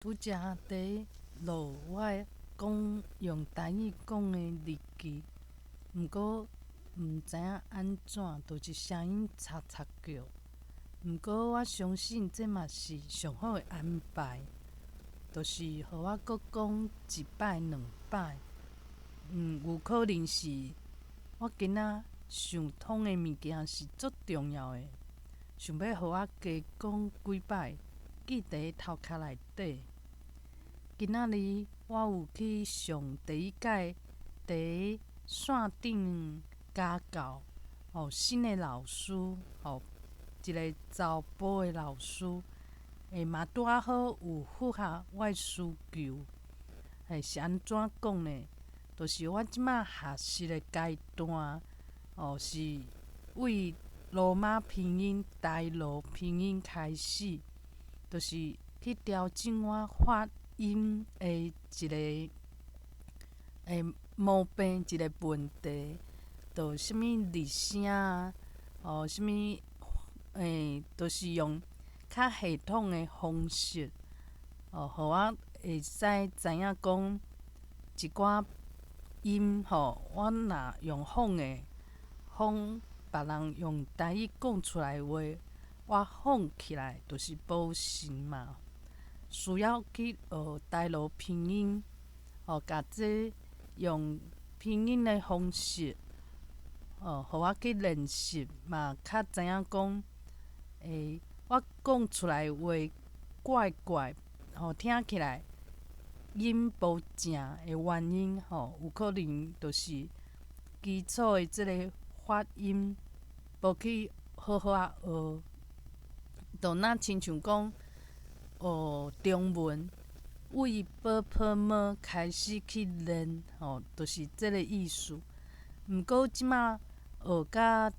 拄则伫落我讲用台语讲的日记，毋过毋知影安怎，就是声音插插叫。毋过我相信这嘛是上好的安排，就是予我阁讲一摆两摆。有可能是我今仔想通的物件是足重要的，想要予我加讲几摆，记伫头壳内底。今仔日我有去上第一届伫线顶家教，新的老师，一个查甫的老师，嘛拄仔好有符合我的需求。是安怎讲呢？就是我即摆学习的阶段，是为罗马拼音、台罗拼音开始，就是去调整我发音的一个毛病，一个问题，就啥物日声啊，啥物就是用较系统的方式，互我会使知影讲一寡音，我若用仿别人用台语讲出来的话，我仿起来就是无神嘛。需要去学台罗拼音，甲这用拼音的方式，互我去练习嘛，较知影讲，我讲出来的话怪怪，听起来音无正的原因，有可能就是基础的即个发音无去好好学，就若亲像讲学中文，为 b p m 开始去练，就是即个意思。毋过即摆学到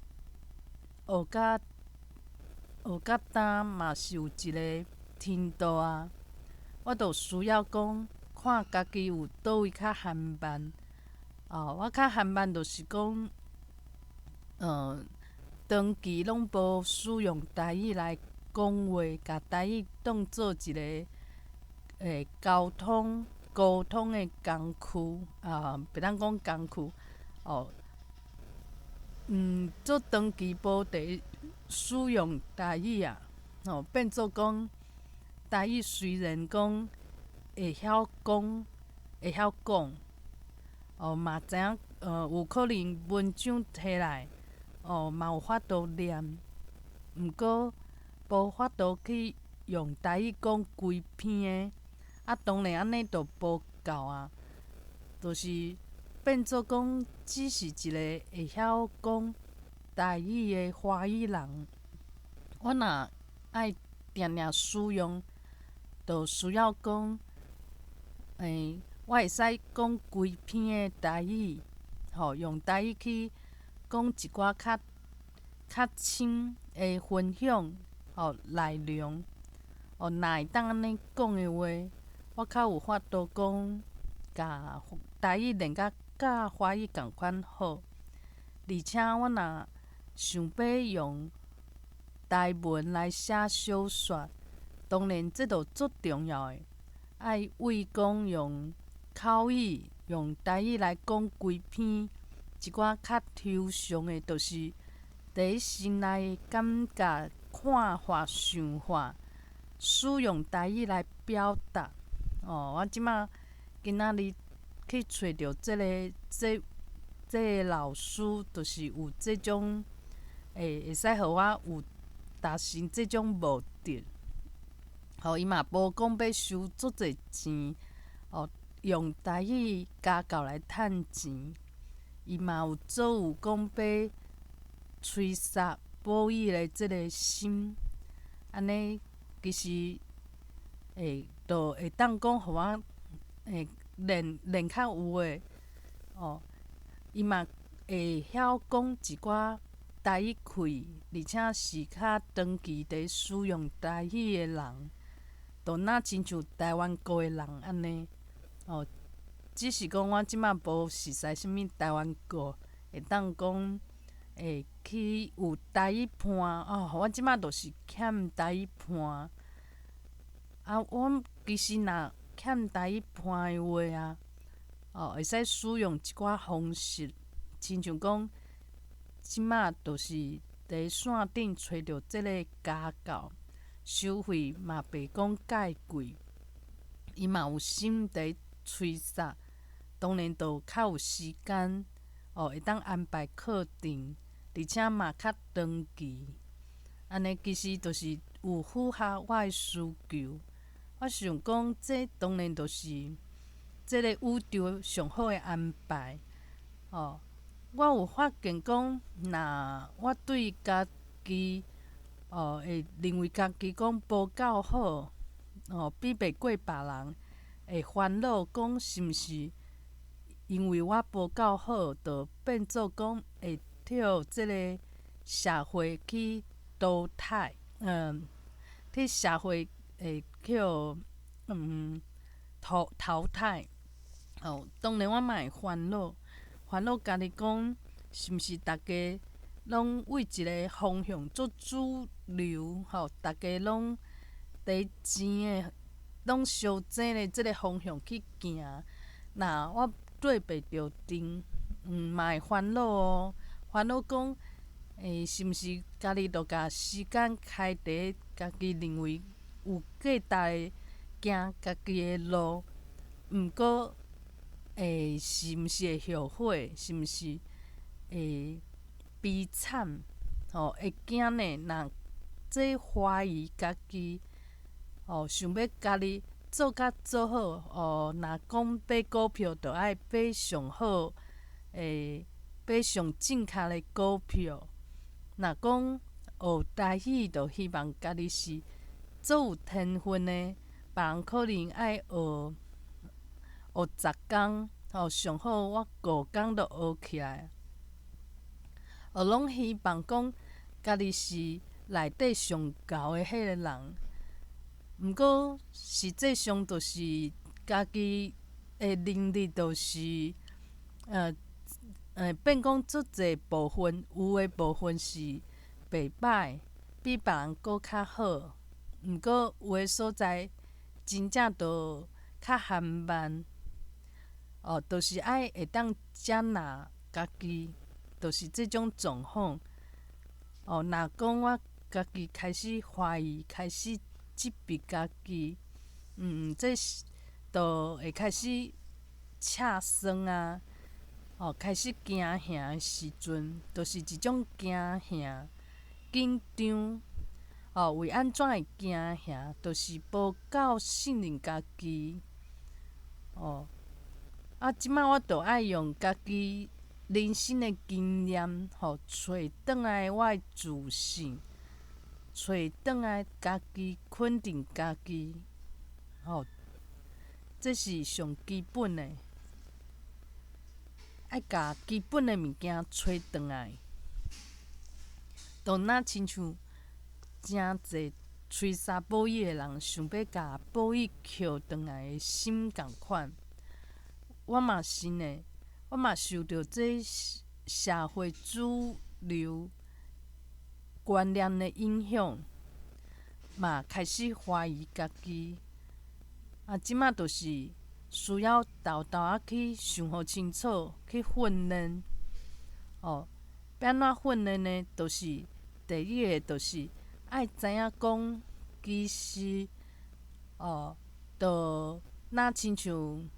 呾嘛是有一个程度啊，我就需要讲看家己有倒位较含慢。我较含慢就是讲，长期拢无使用台语来讲话，甲台语当做一个沟通的工具别当讲工具，做长期无伫使用台语啊，变做讲台语虽然讲会晓讲，嘛知影有可能文章摕来，嘛有法度念，毋过无法度去用台语讲规篇的，当然安尼就无够啊，就是变做讲只是一个会晓讲台语的华语人，我若爱定定使用，就需要讲，我会使讲规篇的台语，用台语去讲一寡较深的分享，内容，若会当安尼讲的话，我较有法度讲，甲台语练甲华语共款好。而且我若想要用台文来写小说，当然这就足重要的，爱为讲用口语、用台语来讲规篇一寡较抽象的，就是伫心内的感觉、看法、想法，使用台语来表达。我即马今仔日去找着即个老师，就是有即种会使互我有达成即种目的。伊嘛无讲要收足侪钱，用台语家教来趁钱。伊嘛有做有讲要吹杀保育的即个心，安尼其实就会当讲互我练较有诶。伊嘛会晓讲一寡台语开，而且是较长期伫使用台语诶人，就若亲像台湾国诶人安尼。只是讲我即摆无熟悉啥物台湾国，会当讲去有台语伴。我即摆就是欠台语伴。我其实若欠台语伴的话啊，会使使用一寡方式，亲像讲，即马就是伫线顶找着即个家教，收费嘛袂讲介贵，伊嘛有心伫吹扫，当然就较有时间，会当安排课程，而且嘛较长期。安尼其实就是有符合我的需求。我想讲，这当然就是即个宇宙上好的安排。我有发现讲，若我对家己会认为家己讲无够好，比袂过别人，会烦恼讲是毋是因为我无够好，就变做讲会替即个社会去淘汰，替社会会去淘汰。当然我嘛会烦恼，烦恼家己讲是毋是大家拢为一个方向做主流，大家拢伫钱的，拢相争的即个方向去行。若我对袂着阵，嘛会烦恼哦，烦恼讲，是毋是家己着甲时间开伫家己认为有价值的行家己的路，毋过是毋是会后悔？是毋是会悲惨？会惊呢？若这怀疑家己，想要家己做甲做好，若讲买股票，着爱买上好，买上正确的股票。若讲学台语，着希望家己是做有天分的，别人可能爱学10工，上好我5工就学起来。拢希望讲家己是内底上厚的迄个人。毋过实际上，就是家己的能力，就是变讲足侪部分，有的部分是袂歹，比别人搁较好。毋过有的所在真正就较含慢。就是爱会当接纳家己，就是即种状况。若讲我家己开始怀疑，开始质疑家己，这是就会开始刺酸啊。开始惊吓的时阵，就是一种惊吓、紧张。为安怎会惊吓？就是无够信任家己。即摆我着爱用家己人生的经验，找转来我的自信，找转来家己肯定家己。这是上基本的，爱甲基本的物件找转来。就若亲像诚济吹沙保育的人，想要甲保育捡转来的心共款。我嘛是呢，我嘛受到这社会主流观念的影响，嘛开始怀疑家己。即摆就是需要豆豆仔去想互清楚，去训练。要安怎训练呢？就是第一个，就是爱知影讲，其实就若亲像。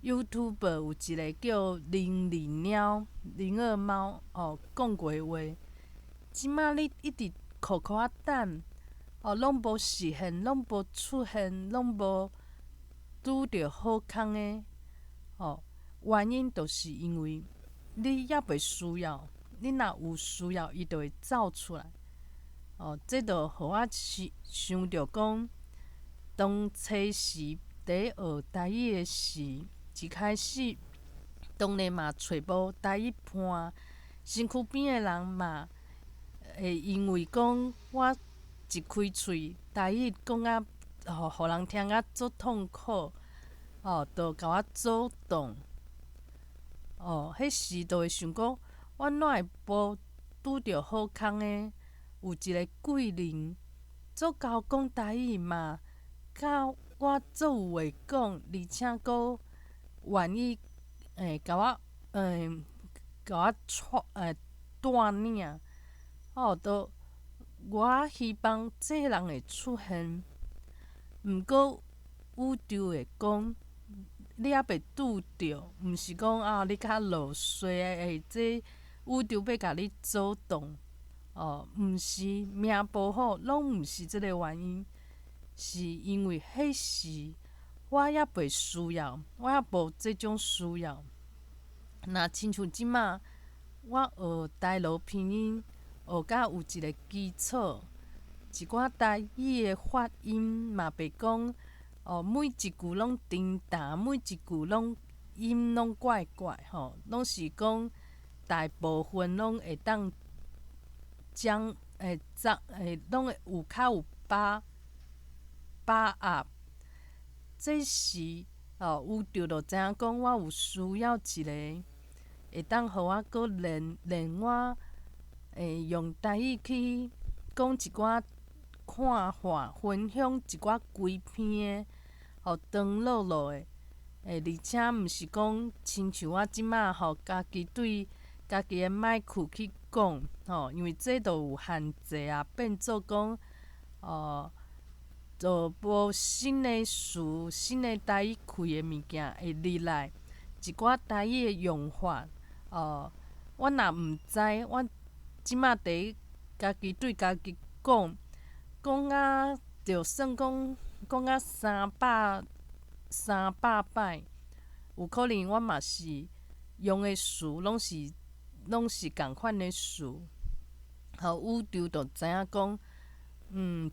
YouTube 有一个叫零二猫，零二猫讲过话，即摆你一直苦苦啊等，拢无实现，拢无出现，拢无拄着好康的，原因就是因为你还袂需要，你若有需要，伊就会走出来。这就互我想着讲，当初时伫学台语的时。一开始，当然嘛找无台语伴，身躯边的人嘛会因为讲我一开喙台语讲互人听啊足痛苦，就甲我阻挡。迄时就会想讲，我哪会无拄着好康的，有一个贵人，足够讲台语嘛，甲我我做有话讲，而且阁愿意甲我甲我带领，都我希望这个人会出现。毋过宇宙会讲，你还袂拄着，毋是讲你较落衰这宇宙要甲你阻挡。毋是命无好，拢毋是即个原因，是因为迄时我还袂需要，我还无即种需要。若亲像即马，我学台罗拼音，学甲有一个基础，一寡台语的发音嘛袂讲，每一句拢沉淡，每一句拢音拢怪怪拢是讲大部分拢会当拢会较有把握。这时宇宙就知影讲，我有需要一个会当互我搁练我用台语去讲一寡看法，分享一寡规篇的长落落的而且毋是讲亲像我即马家己对家己的麦克去讲因为这都有限制啊，变做讲就无新的词、新的台语开的物件会入来，一寡台语的用法我若毋知，我即马伫家己对家己讲就算讲300摆，有可能我嘛是用的词拢是共款的词，宇宙就知影讲，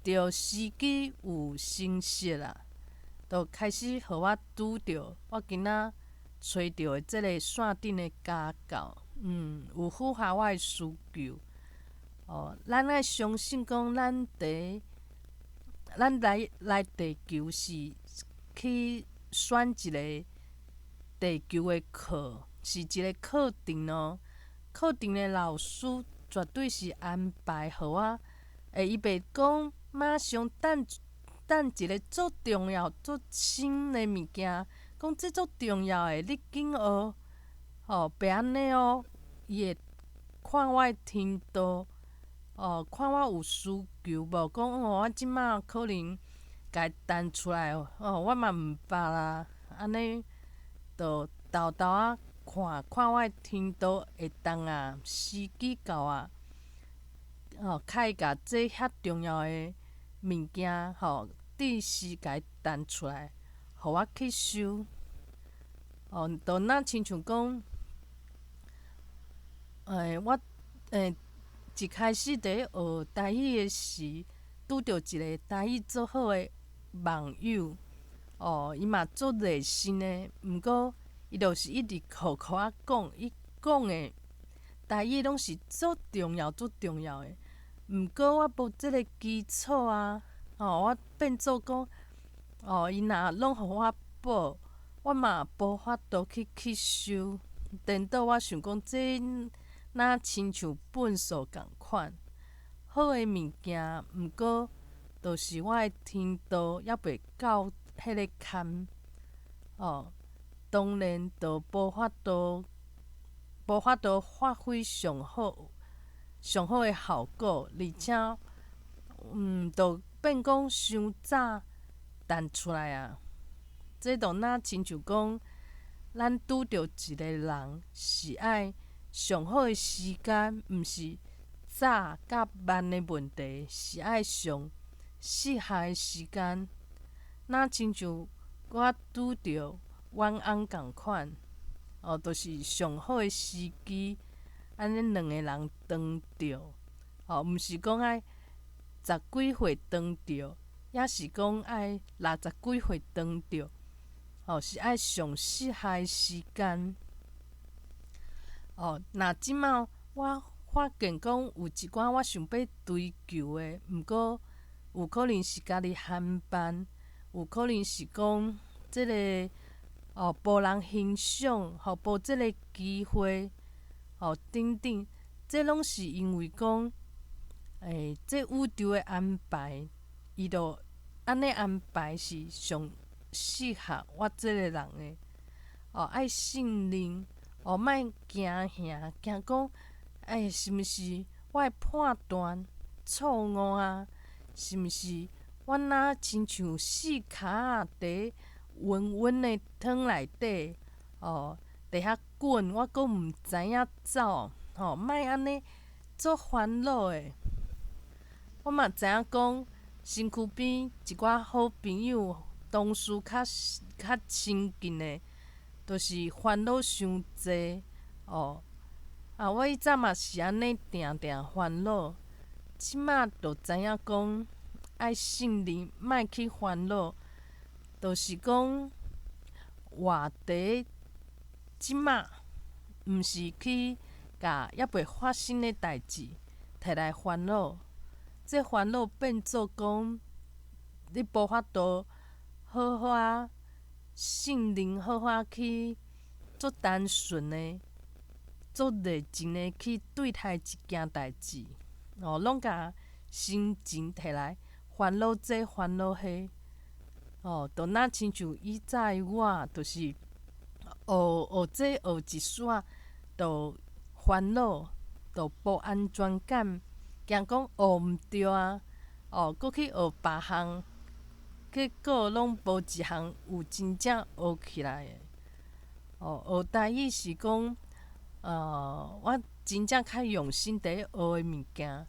着时机有成熟啦，就开始互我拄着我今仔找着的即个线顶的架构，有符合我的需求。咱爱相信讲，咱来地球是去选一个地球的课，是一个课程课程的老师绝对是安排互我，伊袂讲马上等一个足重要、足深的物件，讲这足重要的，你紧学别安尼伊会看我的程度。看我有需求无？讲我即马可能家弹出来我嘛毋捌啦。安尼就豆豆仔看我的程度会当时机到较会甲这遐重要的物件第时甲伊弹出来，互我去收。就若亲像讲，我一开始伫学台语的时，拄着一个台语足好的网友，伊嘛足热心的，毋过伊就是一直互我讲，伊讲的台语拢是足重要、足重要的。毋过我无即个基础我变做讲，伊若拢互我报，我嘛无法度去收。颠倒我想讲这。若亲像分数共款，好的物件，毋过就是我的程度还袂到迄个坎当然就无法度发挥上好的效果，而且就变讲伤早弹出来这就若亲像讲，咱拄着一个人是爱。上好的时间，毋是早甲慢的问题，是爱上适合的时间。若亲像我拄着阮翁共款，就是上好的时机，安尼两个人撞着，毋是讲爱10几岁撞着，也是讲爱60几岁撞着，是爱上适合的时间。若即马我发现讲有一寡我想要追求的，毋过有可能是家己牵绊，有可能是讲即个无人欣赏，无即个机会，等等，这拢是因为讲，这宇宙的安排，伊就安尼安排是上适合我即个人诶。爱信任，莫惊吓，惊讲，是毋是我诶判断错误啊？是毋是我若亲像四骹伫温温诶汤内底，伫遐滚，我阁毋知影走，莫安尼做烦恼诶。我嘛知影讲，身躯边一寡好朋友、同事较亲近诶，就是烦恼伤济。我以前嘛是安尼定定烦恼，即马就知影讲爱信任，莫去烦恼。就是讲话题即马毋是去甲还袂发生诶代志摕来烦恼，这烦恼变做讲你无法度好好啊信任，好好去做单纯诶、做热情诶去对待一件代志，拢甲心情摕来烦恼这烦恼迄。就若亲像以前诶我，就是学这学一煞，就烦恼，就无安全感，惊讲学毋着啊，搁去学别项，结果拢无一项有真正学起来诶。学台语是讲，我真正较用心伫咧学诶物件。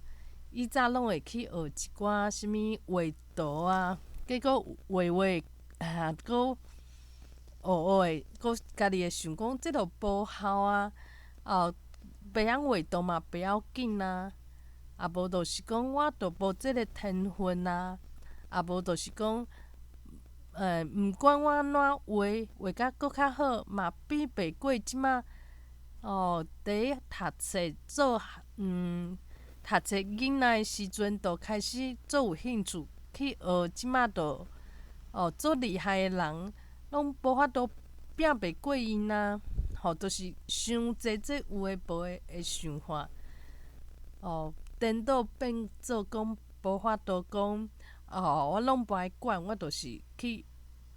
以前拢会去学一寡啥物画图啊，结果画搁学诶，搁家己会想讲，即著无效啊。袂晓画图嘛袂要紧啊，无就是讲我著无即个天分啊，无就是讲，毋管我安怎画甲搁较好，嘛比袂过即马伫咧读册做读册囡仔诶时阵，就开始做有兴趣去学，即马就做厉害诶人，拢无法度拼袂过因啊。就是伤济这有诶无诶诶想法。颠倒变做讲无法度讲，我拢无爱管，我就是去，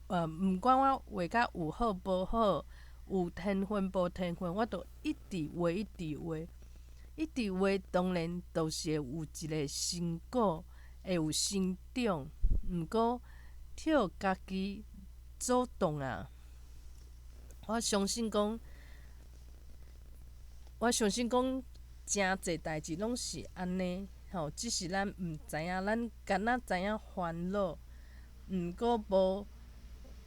毋管我画甲有好无好，有天分无天分，我就一直画一直画。一直画，当然就是会有一个成果，会有成长。毋过替家己主动啊，我相信讲，诚济代志拢是安尼，只是咱毋知影，咱敢若知影烦恼，毋过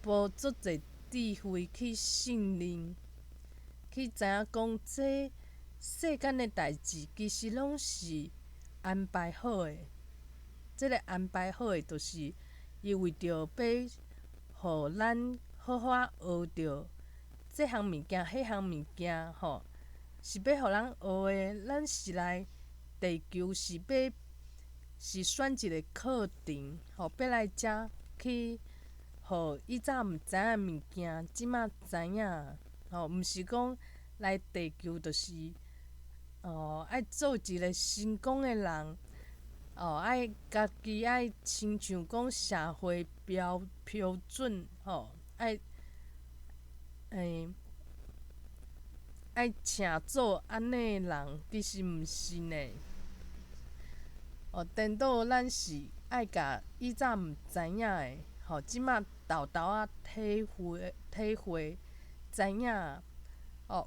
无足济智慧去信任，去知影讲这世间诶代志其实拢是安排好诶。即个安排好诶，就是伊为着要互咱好好啊学着这项物件、迄项物件，是要互咱学诶。咱是来地球是选一个课程，要来遮去，互以前毋知影诶物件，即马知影。毋是讲来地球就是爱做一个成功诶人，爱家己爱亲像讲社会标准，爱爱请做安尼诶人，其实毋是呢。颠倒咱是爱甲以前毋知影诶，即马豆豆仔体会知影。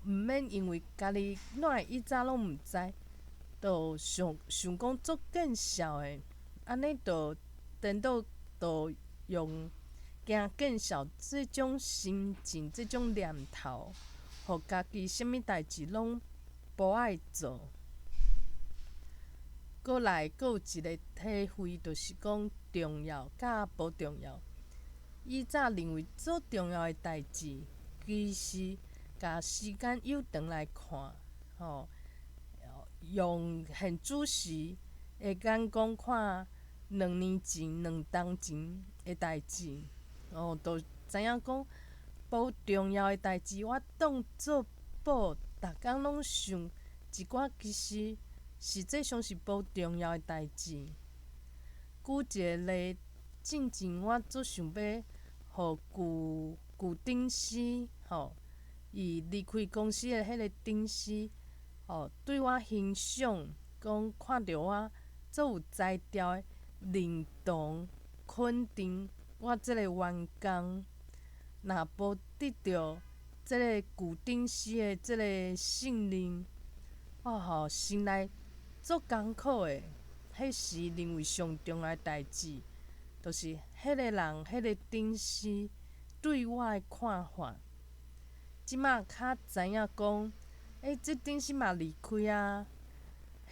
毋免因为家己哪会以前拢毋知，就想讲做见笑诶，安尼就颠倒就用惊见笑即种心情、即种念头，互家己啥物代志拢无爱做。搁有一个体会，就是讲重要甲无重要。以前认为最重要诶代志，其实甲时间悠长来看，用现主时的眼光看2年前、2冬前诶代志，就知影讲无重要诶代志，我当做宝，逐工拢想一寡，其实实际上是无重要诶代志。举一个例，进前我足想要互旧顶司伊离开公司的迄个顶司对我欣赏，讲看着我足有才调的，认同肯定我即个员工。若无得到即个旧顶司的即个信任，我心内足艰苦的。迄时认为上重要的代志，就是迄个人、迄个顶司对我的看法。即马较知影讲，即顶司嘛离开啊。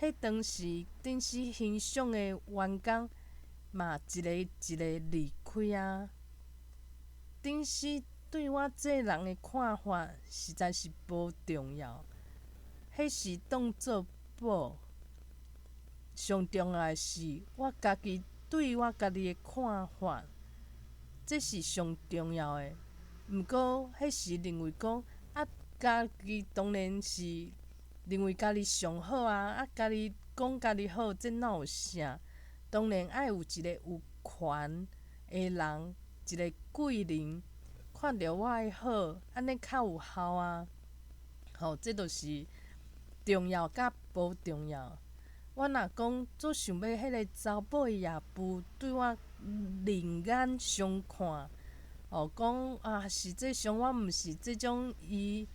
迄当时顶司欣赏的员工嘛一个一个离开啊。顶司对我这个人的看法实在是无重要，迄是当作宝。上重要的是我家己对我家己的看法，这是上重要的。毋过迄时认为讲家己当然是认为家己上好啊，家己讲家己好，这哪有啥？当然爱有一个有权的人，一个贵人，看着我的好，安尼较有效啊。这就是重要甲无重要。我若讲做想要迄个查某的夜夫对我另眼相看，讲实际上我毋是即种伊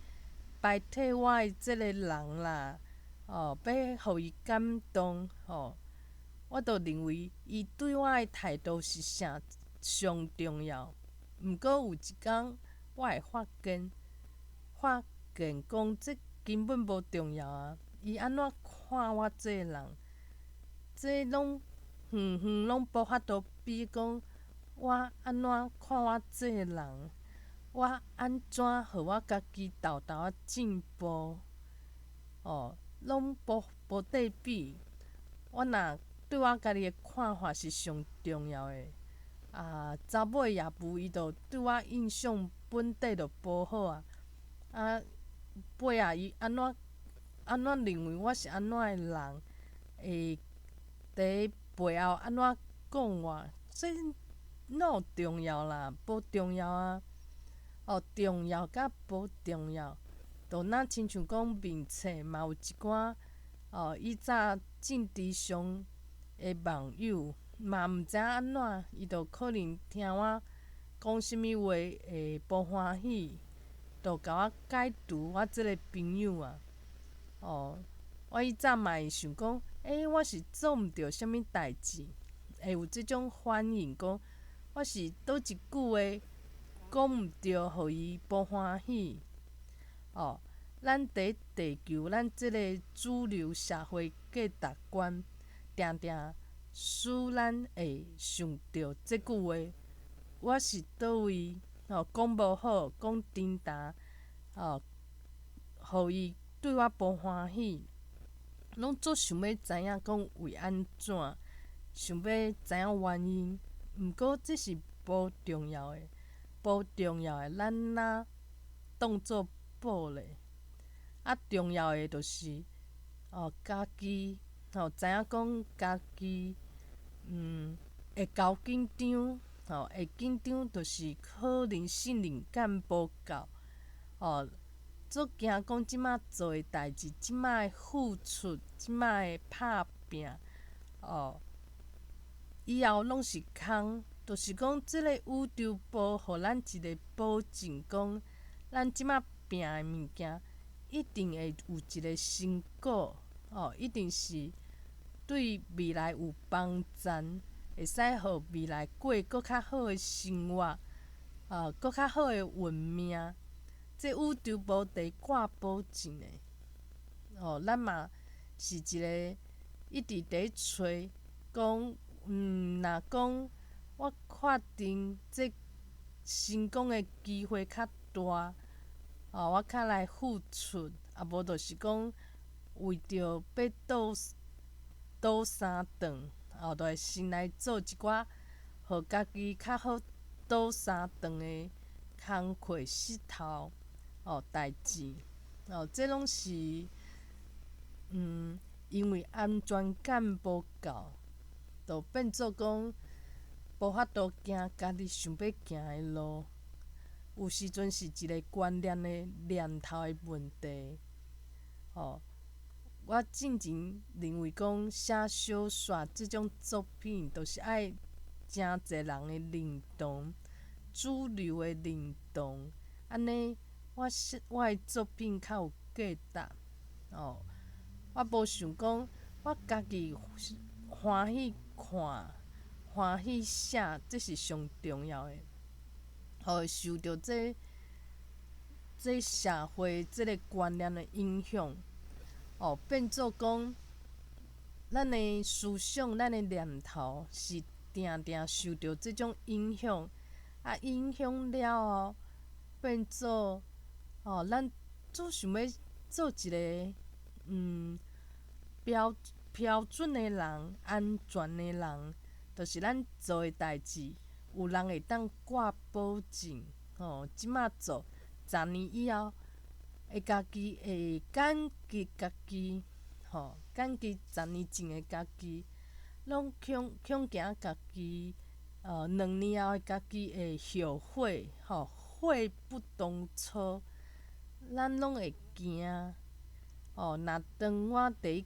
排替我的即个人啦，要互伊感动，我就认为伊对我的态度是啥上重要。毋过有一天我会发现讲这根本无重要啊！伊安怎看我这个人，这拢远远拢无法度比讲我安怎看我这个人，我安怎互我家己豆豆仔进步，拢无得比。我若对我家己的看法是上重要的，查某的夜夫伊就对我印象本底就无好啊。尾伊安怎认为我是安怎的人，会伫背后安怎讲我，这哪有重要啦？无重要啊！重要甲无重要，就若亲像讲面册嘛有一寡以早政治上的网友嘛毋知影安怎，伊就可能听我讲啥物话会无欢喜，就甲我解除我即个朋友啊。我以早嘛会想讲，我是做毋着啥物代志，会有即种反应，讲我是倒一句话讲毋着，互伊无欢喜。咱伫地球，咱即个主流社会价值观，定定使咱会想着即句话。我是倒位讲无好，讲颠沓，互伊对我无欢喜，拢足想要知影讲为安怎，想要知影原因。毋过这是无重要的，无重要的咱若当作宝咧。重要的就是家己知影讲家己会够紧张，会紧张就是可能信任感无够，足惊讲即摆做的代志，即摆的付出，即摆的拍拼，以后拢是空。就是讲，即个宇宙无互咱一个保证，讲咱即摆拼的物件一定会有一个成果，一定是对未来有帮助，会使互未来过搁较好的生活，搁较好的运命。这宇宙无地挂保证的，咱嘛是一个一直伫找，讲若讲我确定这成功的机会较大，我较来付出，无就是讲为着要倒三顿，就会先来做一寡互家己较好倒三顿的工课势头代志，这拢是因为安全感无够，就变做讲无法度行家己想要行的路，有时阵是一个观念的念头的问题。我进前认为讲写小说即种作品，就是爱诚侪人的认同，主流的认同，安尼我的作品较有价值。我无想讲我家己欢喜看、欢喜写，这是上重要的。会受到这社会这个观念的影响，变做讲咱的思想、咱的念头是定定受到这种影响，影响了后，变做咱做想要做一个标标准的人、安全的人，就是咱做的代志，有人会当挂保证。即马做，10年以后会家己会感激家己，感激10年前的家己，拢恐行家己2年后的家己会后悔，悔不当初，咱拢会惊。若当我伫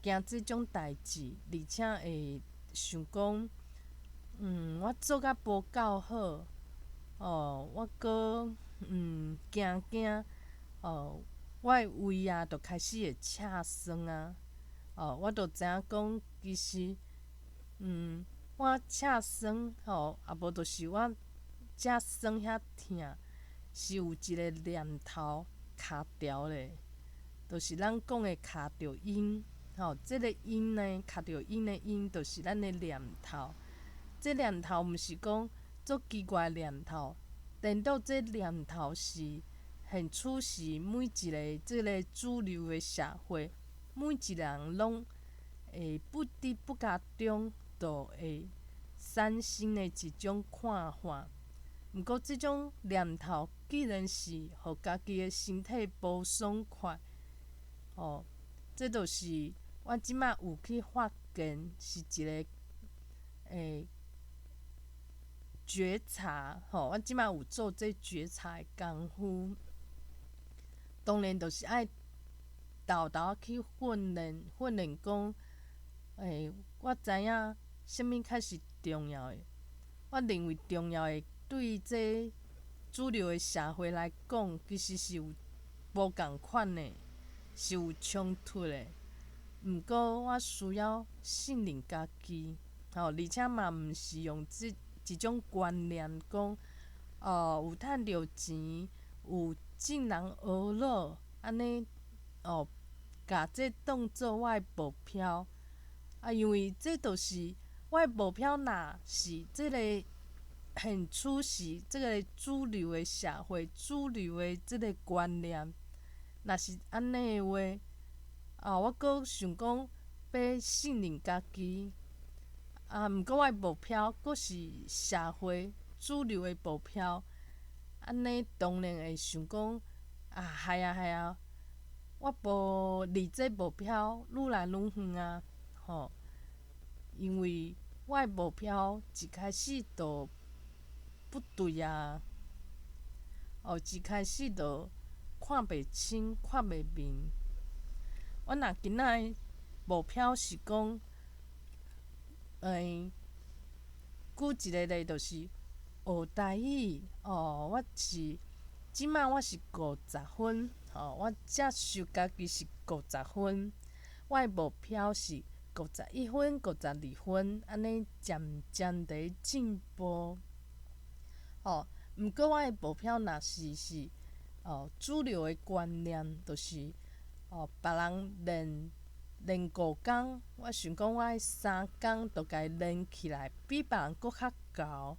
惊即种代志，而且会想讲，我做甲无够好，我搁惊，我的胃就开始会刺酸啊。我就知影讲，其实，我刺酸，也无就是我遮酸遐疼，是有一个念头卡牢咧。就是咱讲的卡着因，即个因呢，卡着因的因，就是咱的念头。这念头毋是讲足奇怪的念头，颠倒这念头是现处是每一个即个主流的社会，每一个人拢会不知不觉中就会产生的一种看法。毋过，即种念头既然是互家己的身体无爽快，这就是我即马有去发现，是一个觉察。我即马有做这觉察的功夫，当然就是爱豆豆去训练讲，我知影啥物较是重要的。我认为重要的对这主流的社会来讲，其实是有无共款的。是有冲突的，毋过我需要信任家己，而且嘛毋是用一种观念讲，有趁着钱，有进人学老，安尼，甲这当做我的目标。因为这就是我的目标，若是即个现处是即个主流的社会、主流的即个观念。若是安尼的话，我阁想讲要信任家己，毋过我的目标阁是社会主流的目标，安尼当然会想讲，害啊，我无离这目标愈来愈远啊，因为我的目标一开始就不对啊，一开始就看袂清、看袂明。我若今仔的目标是讲，举一个例，就是学台语。即马我是50分，我接受家己是50分。我的目标是51分、52分，安尼渐渐地进步。毋过我的目标若是主流的观念，就是别人练5工，我想讲我爱3工就家练起来，比别人搁较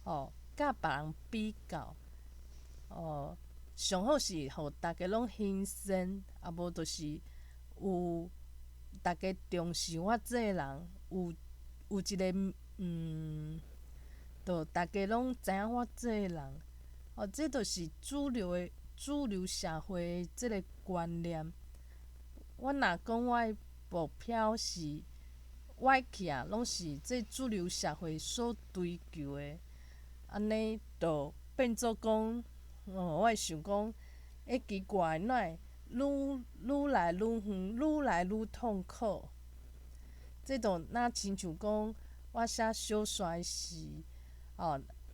厚。甲别人比较，上好是互大家拢欣赏，无就是有大家重视我这个人，有一个就大家拢知影我这个人。这就是主流社会的即个观念。我若讲我的目标是歪去啊，拢是这主流社会所追求的，安尼就变做讲，我会想讲，奇怪，哪会愈来愈远，愈来愈痛苦？这就若亲像讲，我写小说的时，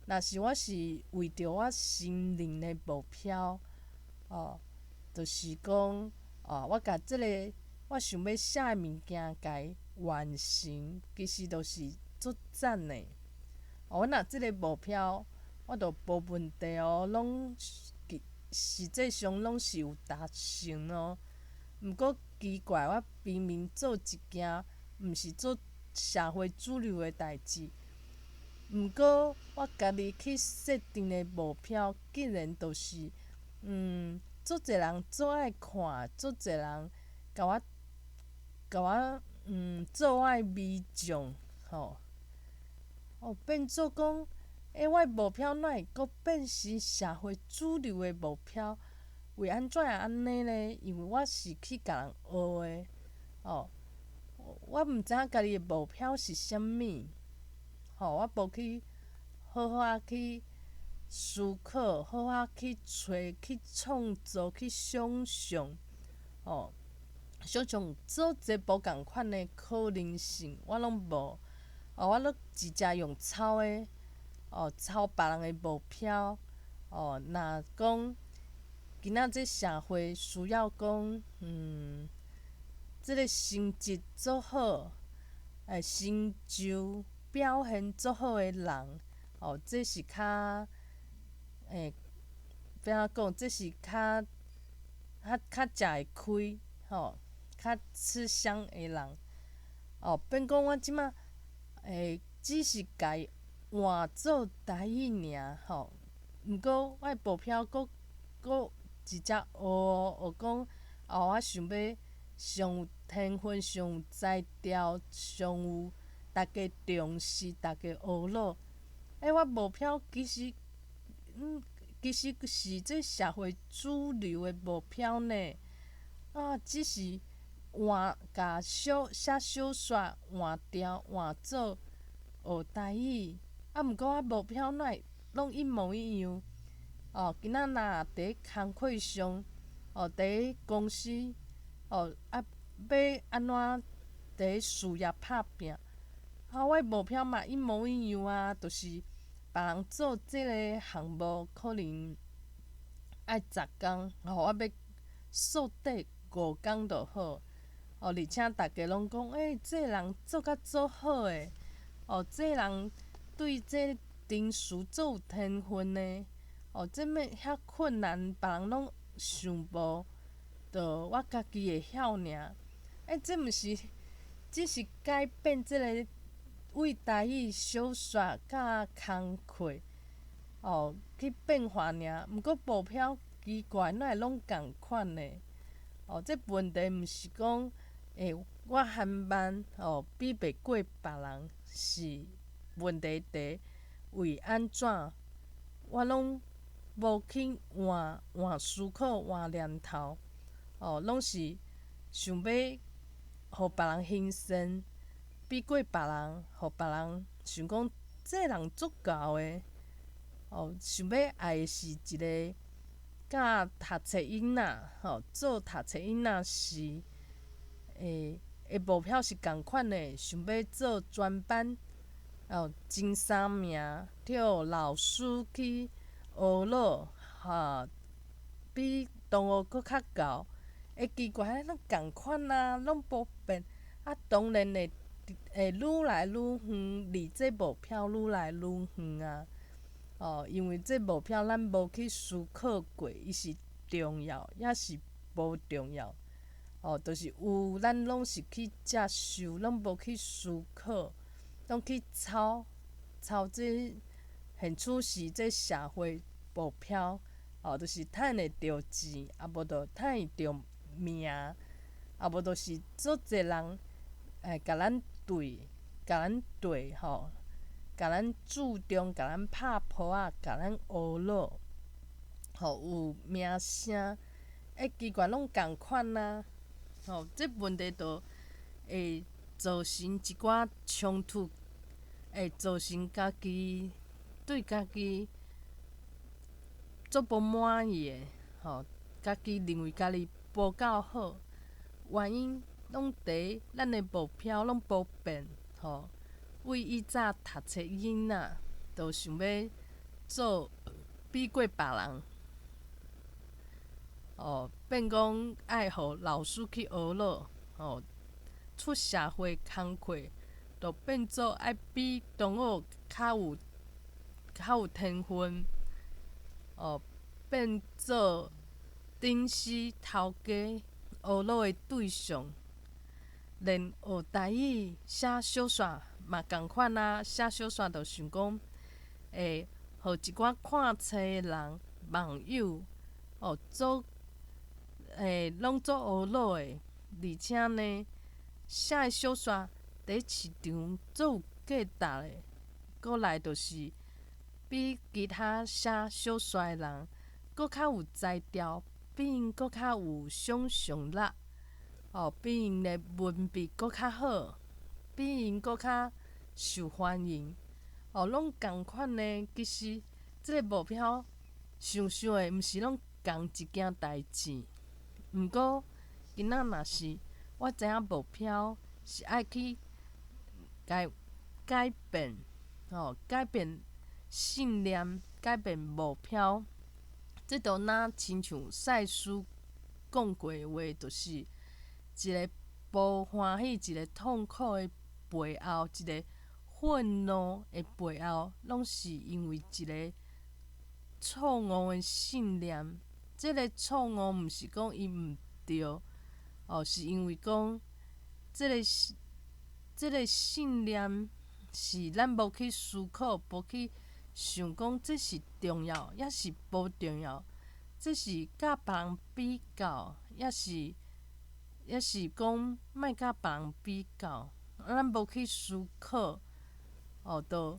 若是我是为着我心灵的目标，就是讲，我甲即个我想要写的物件，甲伊完成，其实著是足赞的。我若即个目标，我著无问题拢实际上拢是有达成毋过奇怪，我明明做一件毋是做社会主流的代志，毋过我家己去设定的目标，竟然著是，足侪人做爱看，足侪人甲我做我的迷将，变做讲，我的目标哪会阁变成社会主流的目标？为安怎会安尼呢？因为我是去甲人学的，我毋知影家己的目标是啥物，我无去好好去思考，好好去找、去创造、去想象，想象做侪无共款的可能性，我拢无。我拢直接用抄的，抄别人的目标，若讲今仔这社会需要讲，即个成绩足好，成就表现足好的人，这是较，怎啊讲？这是较食会开，较吃香的人，变讲我即马，只是家换做台语尔，毋过我的目标佫直接学讲，我想要上有天分、上有才调、上有大家重视、大家学乐。我目标其实是这社会主流的目标呢。只是甲写小说换调换做学台语，毋过我目标哪会拢一模一样？今仔若伫咧工课上，伫咧公司，要安怎伫咧事业拍拼？我的目标嘛一模一样啊，就是别人做即个项目可能爱10工，我要缩短5工就好。而且大家拢讲，这个人做甲足好诶，这个人对这程序足有天分呢。这物遐困难，别人拢想无，着我家己会晓尔。这毋是只是改变即个为台语小说甲工课，去变化尔。毋过目标奇怪，哪会拢共款呢？这问题毋是讲，我含慢，比袂过别人，是问题伫为安怎，我拢无去换思考、换念头，拢是想要互别人欣赏，比过别人，互别人想讲这个人足够诶。想要爱的是一个甲读册囡仔，做读册囡仔时，目标是共款的，想要做专班，前3名，替老师去学乐，比同学搁较高。奇怪，拢共款啊，拢无变。当然会愈来愈远，离这目标愈来愈远啊。因为这目标咱无去思考过，伊是重要抑是无重要。就是有咱拢是去接受，拢无去思考，拢去抄这现处是这社会目标，就是趁会着钱，无就趁会着名，无就是足侪人甲咱对，甲咱注重，甲咱拍扑仔，甲咱学乐，有名声。奇怪，拢共款啊。这问题就会造成一寡冲突，会造成家己对家己足无满意的，家己认为家己无够好，原因拢伫咱的目标拢无变，为以早读册囡仔，就想要做比过别人，变讲爱互老师去学老，出社会工课，就变做爱比同学较有天分，变做顶司头家学老的对象。连学台语、写小说嘛共款啊，写小说就想讲，会互一寡看册的人、网友，拢做学老的，而且呢，写的小说伫市场做有价值的。过来就是比其他写小说的人搁较有才调，比因搁较有想象力，比因的文笔搁较好，比因搁较受欢迎，拢共款呢。其实即个目标想想的，毋是拢同一件代志。毋过今仔若是我知影目标是爱去改变，改变信念，改变目标。即就若亲像赛斯讲过的话，就是一个无欢喜、一个痛苦的背后，一个愤怒的背后，拢是因为一个错误的信念。即个错误毋是讲伊毋对，是因为讲即个信念是咱无去思考，无去想讲这是重要，抑是无重要，这是甲别人比较，抑是讲莫甲别人比较，咱无去思考，就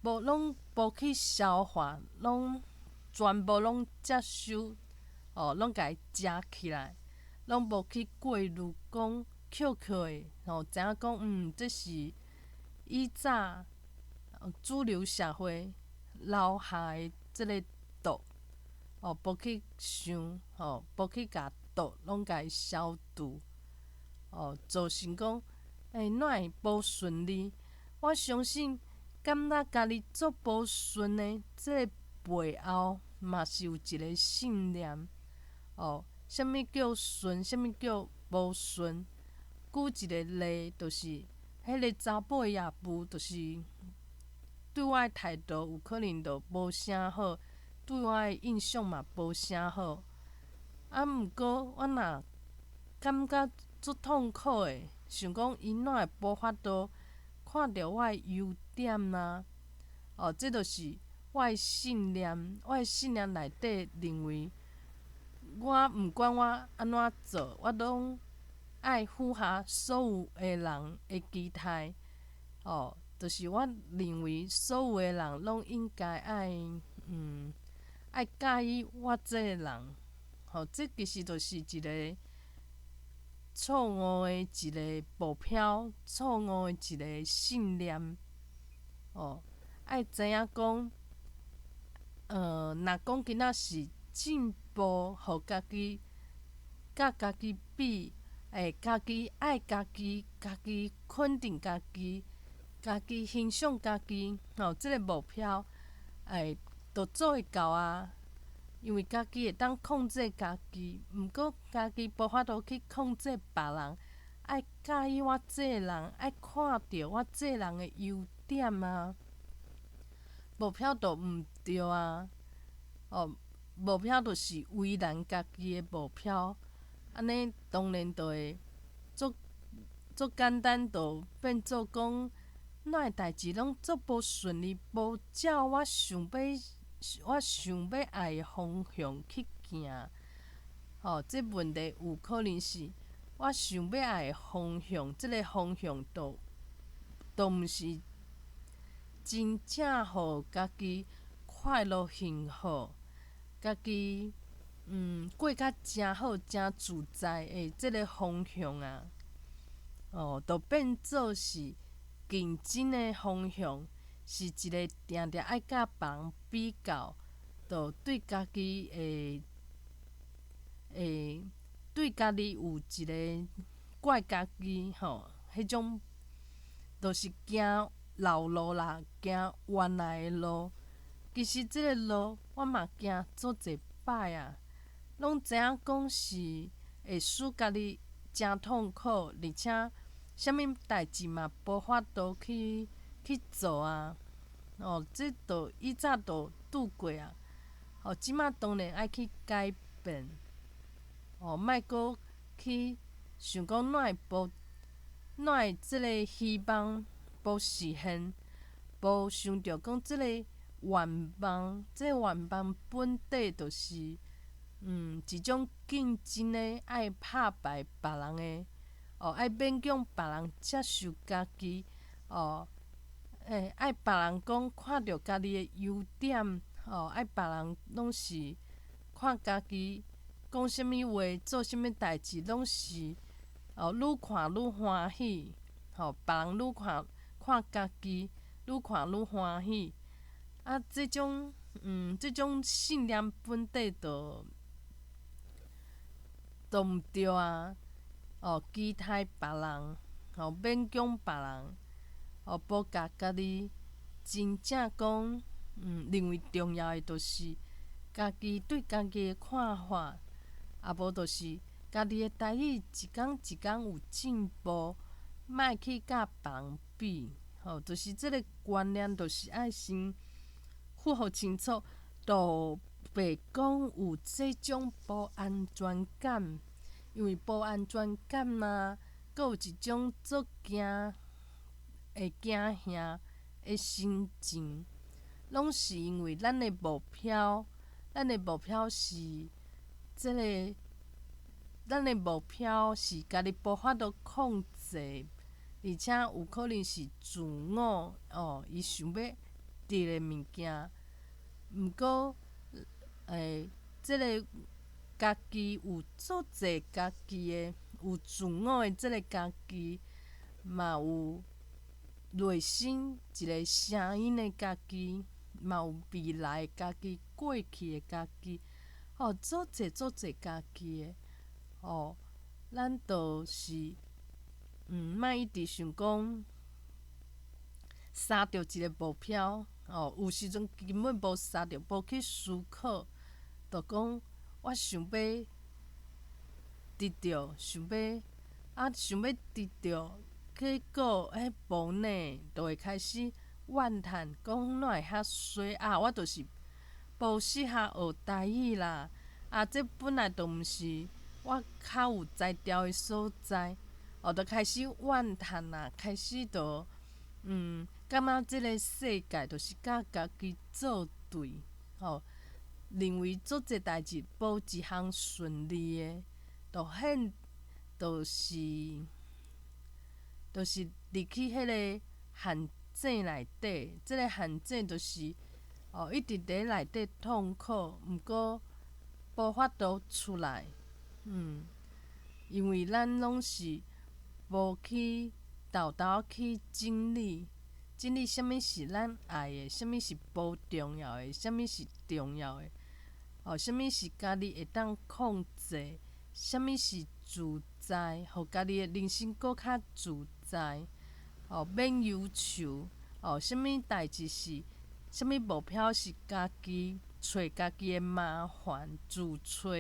拢无去消化，全部拢接收，拢家己食起来，拢无去过滤讲扣扣的，知影讲这是以早主流社会留下的即个毒，无去想，无去甲毒拢家己消除，造成讲，哪会无顺利？我相信，感觉家己足无顺的，即个背后嘛是有一个信念，啥物叫顺，啥物叫无顺？举一个例，就是迄个查某爷夫，就是对我的态度有可能就无啥好，对我的印象嘛无啥好。毋过我若感觉足痛苦的，想讲伊哪会无法度看到我的优点呢？这就是我的信念。我的信念内底认为，我毋管我安怎做，我拢爱符合所有的人的期待。就是我认为所有的人拢应该爱介意我这个人。这其实就是一个错误的一个目标，错误的一个信念。爱知影讲，若讲今仔是进步，互家己甲家己比，家己爱家己，家己肯定家己，家己欣赏家己，即个目标，就做会到啊。因为家己会当控制家己，毋过家己无法度去控制别人，爱介意我这个人，爱看到我这个人的优点啊。目标就毋对啊，目标就是为难家己的目标，安尼当然就会足简单，就变做讲，哪个代志拢足无顺利，无照我想要爱的方向去行。这问题有可能是我想要爱的方向，即个方向都毋是真正互家己快乐幸福，家己过甲真好、真自在的即个方向啊。就变做是竞争的方向，是一个定定爱甲别人比较，就对家己对家己有一个怪家己迄种，就是行老路啦，行原来的路。其实即个路我嘛行足侪摆啊，拢知影讲是会使家己诚痛苦，而且啥物代志嘛无法度去做啊。这以早就拄过啊。即摆当然爱去改变。莫阁去想讲哪会即个希望无实现，无想着讲即个愿望，即个愿望本底就是一种竞争的，爱拍败别人的，爱勉强别人接受家己，爱别人讲看着家己的优点，爱别人拢是看家己讲啥物话，做啥物代志，拢是愈看愈欢喜。别人愈看家己，愈看愈欢喜。即种信念本底就毋对啊！期待别人，勉强别人，无甲家己真正讲，认为重要的就是家己对家己的看法，无就是家己的台语一工一工有进步，莫去甲别人比。就是即个观念，就是爱先符合清楚，就袂讲有即种无安全感。因为无安全感啊，阁有一种做会惊吓的心情，拢是因为咱的目标，咱的目标是咱的目标是家己无法度控制，而且有可能是自我伊想要得的物件。毋过，即个家己有足侪家己的，有自我的即个家己，嘛有内心一个声音的家己，嘛有未来的家己，过去的家己，足侪家己的。咱就是莫一直想讲杀着一个目标，有时阵根本无杀着，无去思考，就讲我想要得到，想要得到，结果无呢，就会开始怨叹，讲哪会遐衰啊！我就是无适合学台语啦，这本来就毋是我较有才调的所在，就开始怨叹啦，开始就感觉即个世界就是甲家己作对，认为做这代志无一项顺利的，就是入去迄个陷阱内底。即个陷阱就是一直伫内底痛苦，毋过无法度出来。因为咱拢是无去豆豆去整理啥物是咱爱的，啥物是无重要的，啥物是重要的。啥物是家己会当控制，啥物是自在，互家己的人生搁较自在，免忧愁。啥物代志是，啥物目标是家己找家己的麻烦自找。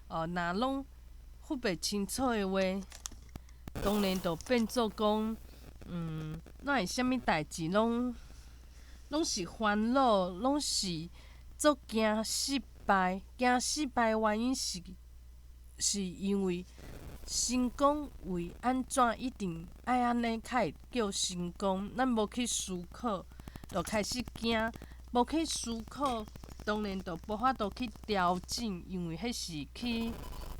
若拢分袂清楚的话，当然就变做讲，哪会啥物代志拢是烦恼，拢是足惊失败。惊失败的原因是因为成功为安怎一定爱安尼才会叫成功？咱无去思考，就开始惊，无去思考，当然就无法度去调整，因为迄是去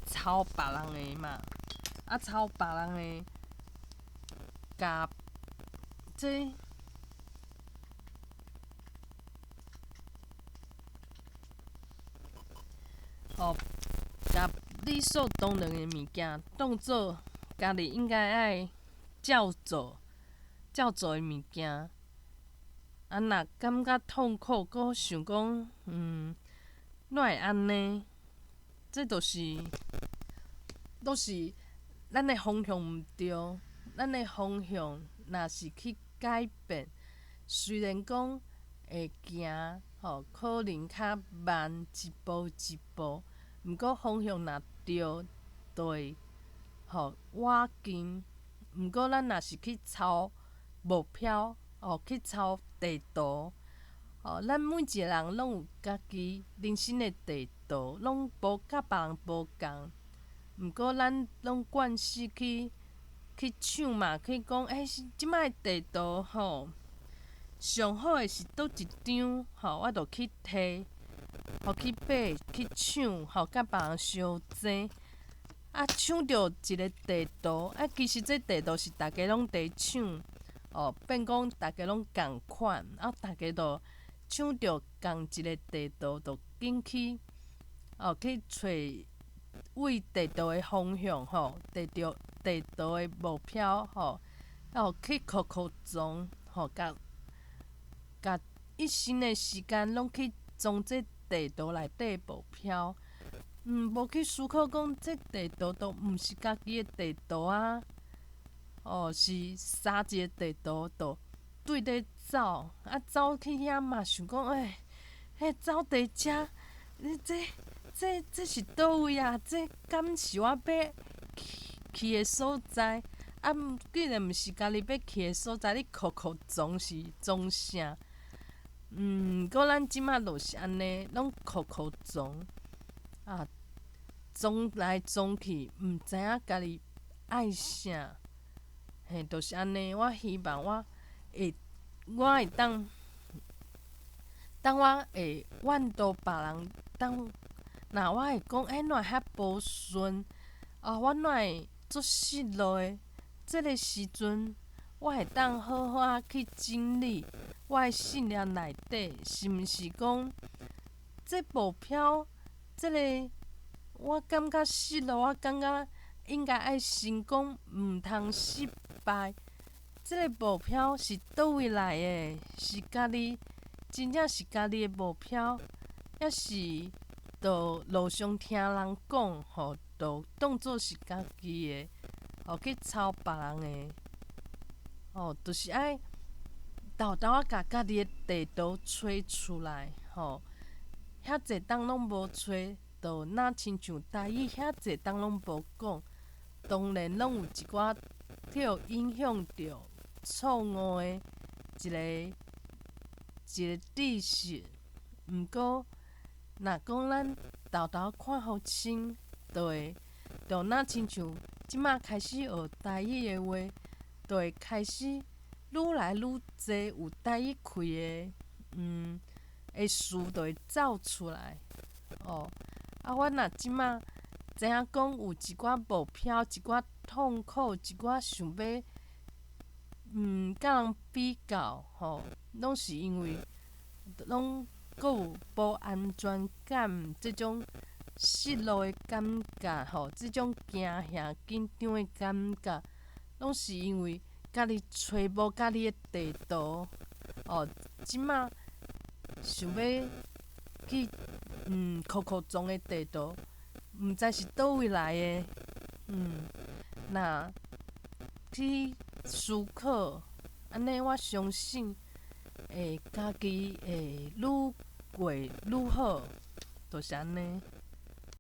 抄别人的嘛。抄别人的，甲这甲理所当然的物件当做家己应该爱照做诶物件。啊，若感觉痛苦，搁想讲，哪会安尼？这都是咱的方向毋对，咱的方向若是去改变，虽然讲会行可能较慢一步一步，毋过方向若对，就会倚近。毋过咱若是去抄目标，去抄地图，咱每一个人拢有家己人生的地图，拢甲别人无共。毋过咱拢惯势去抢嘛，去讲即摆的地图上好的是倒一张，我着去摕，去买去抢，甲别人相争。啊，抢着一个地图，其实这地图是大家拢伫抢，变讲大家拢共款，大家着抢着共一个地图，着紧去找为地图的方向地图的目标去苦苦撞，甲一生的时间拢去撞这地图内底的目标。无去思考讲，这地图都毋是家己的地图啊，是三一个地图，就对咧走，走去遐嘛想讲，迄走地遮，这是倒位啊？这敢是我要去的所在？既然毋是家己要去的所在，你苦苦撞是撞啥？过咱即马就是安尼，拢苦苦撞。撞来撞去，毋知影家己爱啥，就是安尼。我希望我会当我会怨导别人，若我会讲，哪会遐无顺，我哪会足失落的？即个时阵，我会当好好啊去整理我的信念内底，是毋是讲，这目标，即个我感觉失落，我感觉应该爱成功，毋通失败。即个目标是倒位来的？是家己真正是家己的目标，抑是就路上听人讲，就当作是家己的，去抄别人的，就是爱豆豆仔甲家己的地图找出来，遐济档拢无找。就若亲像台语遐济档拢无讲，当然拢有一寡去影响着错误的一个知识。毋过，若讲咱豆豆看互清，就若亲像即马开始学台语的话，就会开始愈来愈济有台语开的词就会走出来。我若即马知影讲有一寡目标、一寡痛苦、一寡想要甲人比较，拢是因为拢阁有无安全感，即种失落的感觉，即种惊吓、紧张的感觉，拢是因为家己找无家己的地图。即马想要去苦苦撞的地图，毋知是倒位来的。若去思考，安尼我相信家己会愈过愈好，就是安尼。